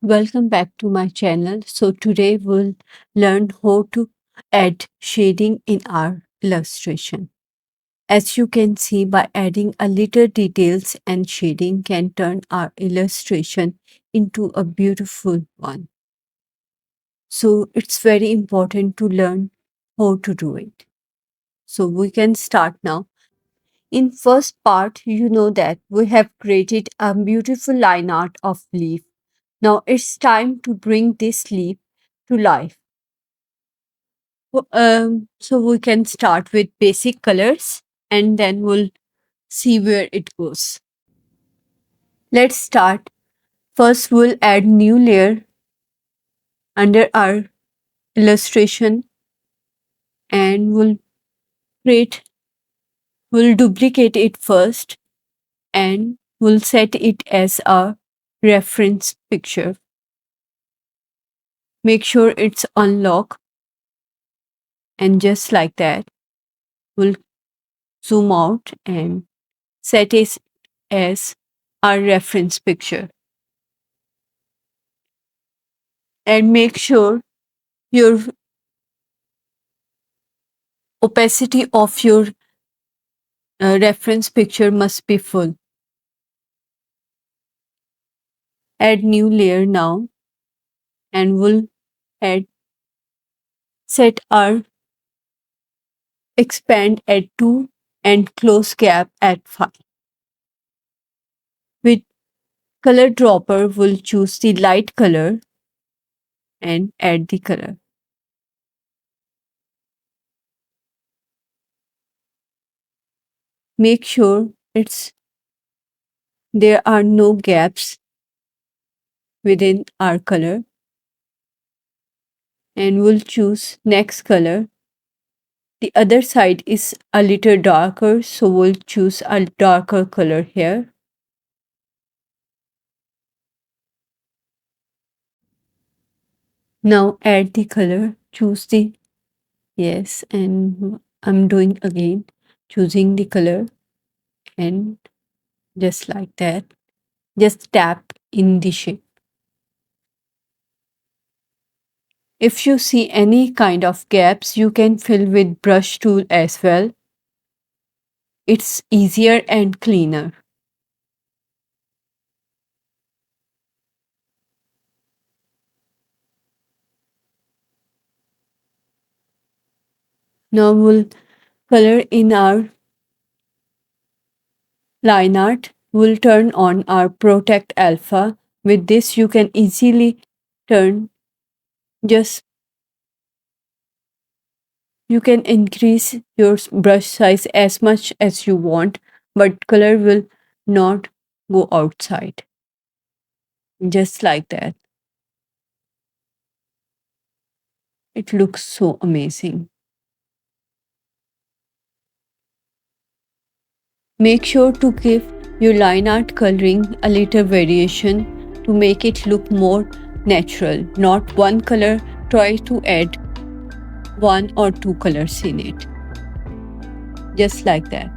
Welcome back to my channel. So today we'll learn how to add shading in our illustration. As you can see, by adding a little details and shading can turn our illustration into a beautiful one. So it's very important to learn how to do it. So we can start now. In first part, you know that we have created a beautiful line art of leaf. Now it's time to bring this leaf to life. So we can start with basic colors and then we'll see where it goes. Let's start. First, we'll add new layer under our illustration and create, we'll duplicate it first and we'll set it as a reference picture. Make sure it's unlocked and just like that, we'll zoom out and set it as our reference picture. And make sure your opacity of your reference picture must be full. Add new layer now and we'll add set our expand at 2 and close gap at 5. With color dropper, we'll choose the light color and add the color. Make sure there are no gaps within our color and we'll choose next color. The other side is a little darker, so we'll choose a darker color here. Now add the color, choose the, yes, and I'm doing again, choosing the color and just like that, just tap in the shape. If you see any kind of gaps, you can fill with brush tool as well. It's easier and cleaner. Now we'll color in our line art. We'll turn on our Protect Alpha. With this, you can easily turn just you can increase your brush size as much as you want, but color will not go outside. Just like that. It looks so amazing. Make sure to give your line art coloring a little variation to make it look more natural, not one color. Try to add 1 or 2 colors in it. Just like that.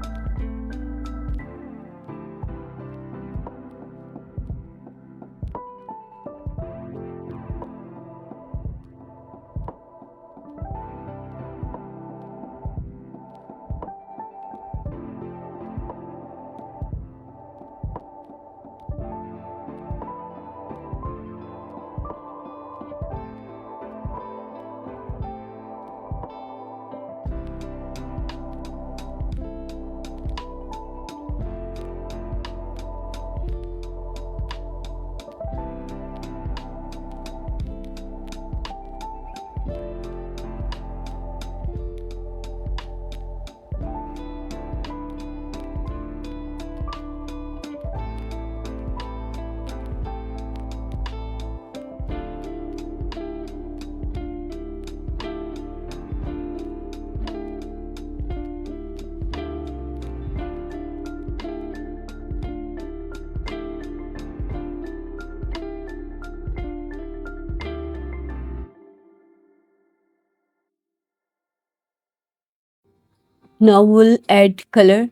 Now we'll add color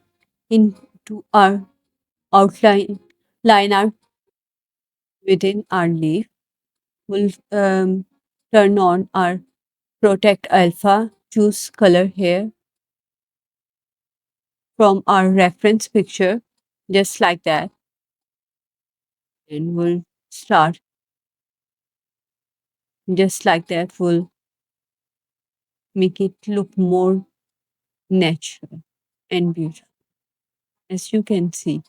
into our outline line art within our leaf. we'll turn on our Protect Alpha, choose color here from our reference picture, just like that. And we'll start just like that. We'll make it look more natural and beautiful. As you can see,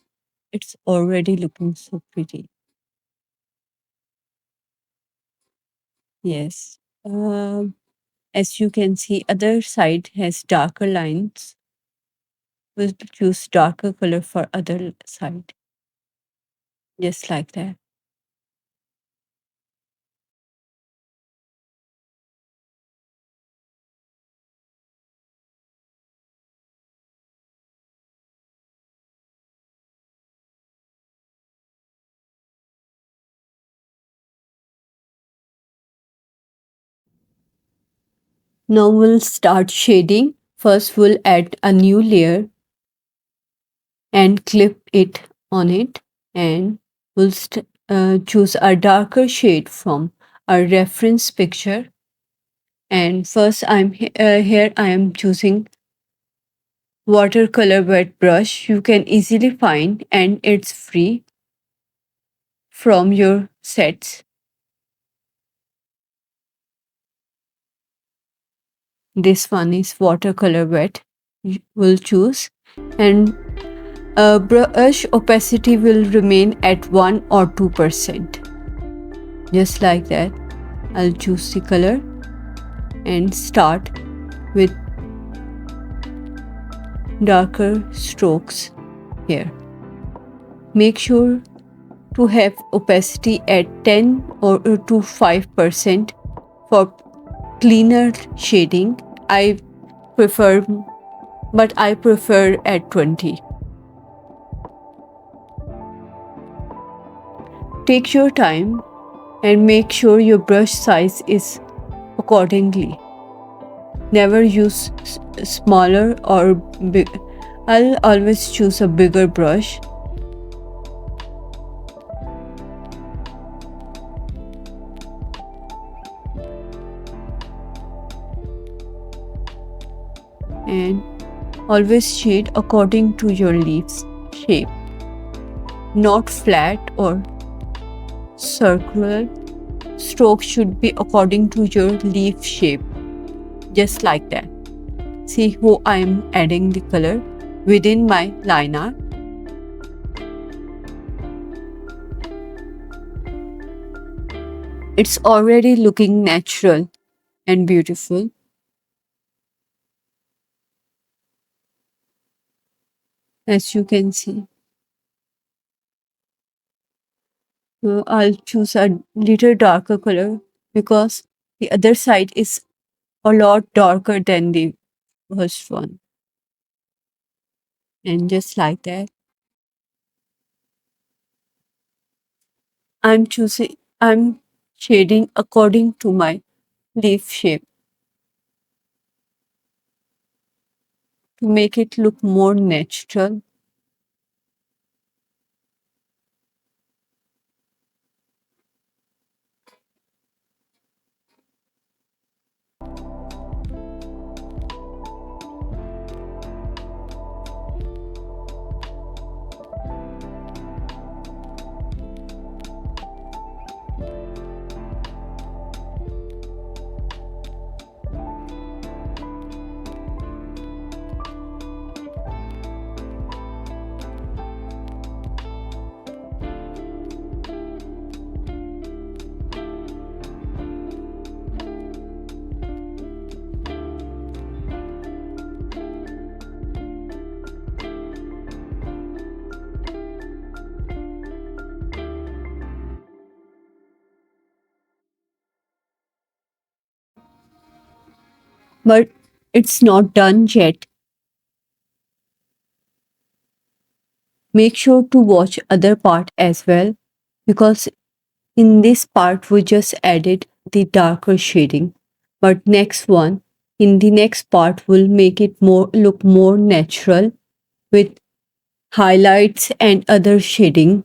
it's already looking so pretty. Yes. As you can see, other side has darker lines. We'll choose darker color for other side, just like that. Now we'll start shading. First, we'll add a new layer and clip it on it, and we'll choose a darker shade from our reference picture. And first, here I am choosing watercolor wet brush. You can easily find, and it's free from your sets. This one is watercolor wet. We'll choose, and brush opacity will remain at 1 or 2%. Just like that. I'll choose the color and start with darker strokes here. Make sure to have opacity at 10 or to 5% for cleaner shading. I prefer, but I prefer at 20. Take your time and make sure your brush size is accordingly. Never use smaller or big. I'll always choose a bigger brush. And always shade according to your leaf's shape, not flat or circular. Stroke should be according to your leaf shape, just like that. See how I am adding the color within my line art. It's already looking natural and beautiful. As you can see. I'll choose a little darker color because the other side is a lot darker than the first one. And just like that, I'm shading according to my leaf shape to make it look more natural. But it's not done yet. Make sure to watch other part as well because in this part we just added the darker shading. But in the next part will make it look more natural with highlights and other shading.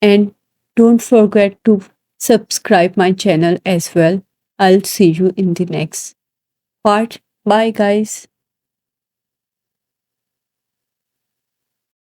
And don't forget to subscribe my channel as well. I'll see you in the next part. Bye guys.